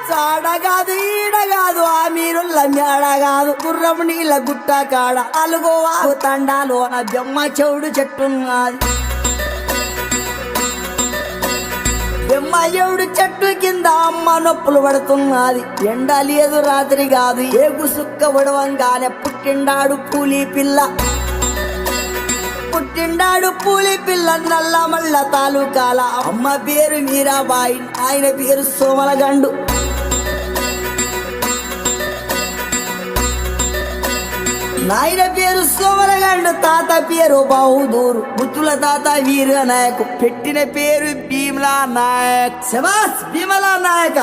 చాడగాదు ఈడగాదు ఆ మీరుల్ల మేడగాదు గుర్రం నీళ్ళ గుట్ట కాడ అలుగోవాగు తండాలోన బెమ్మ చెవుడు చెట్టున్నది. బెమ్మ చెవుడు చెట్టు కింద అమ్మ నొప్పులు పడుతున్నది. ఎండ లేదు రాత్రి కాదు ఏగు సుక్క ఉడవంగానే పుట్టిండాడు పూలి పిల్ల. పుట్టిండాడు పూలి పిల్ల నల్ల మల్ల తాలూకాల. అమ్మ పేరు మీరాబాయి, ఆయన పేరు సోమలగండు. నాయన పేరు సోమలగండు, తాత పేరు బహదూరు, ముత్తుల తాత వీర నాయక్, పెట్టిన పేరు భీమలా నాయక్. శబాస్ భీమలా నాయక.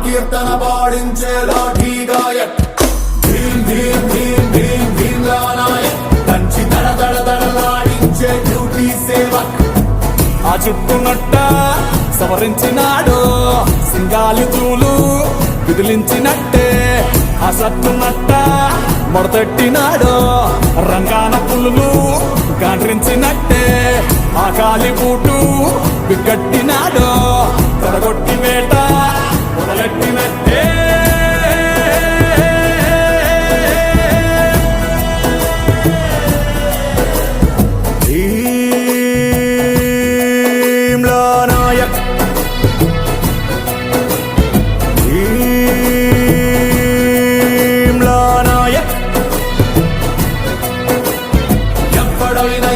కీర్తన పాడించే లాఠీ గాయక్. భీం భీం భీం భీం భీమ్లా నాయక్, కంచి దడ దడ దడలాడించే డ్యూటీ సేవక్. ఆ చుట్టునట్ట సవరించినాడు సింగాలి తూలు విదిలించినట్టే. ఆ సట్టునట్ట మొడతెట్టినాడు రంగాన పుల్లు గాండ్రించినట్టే. ఆ కాలి బూటు బిగ్గట్టినాడు తొడగొట్టి వేట మొదలెట్టినట్టే. భీమ్లా నాయక్, భీమ్లా నాయక్. ఎప్పుడైనా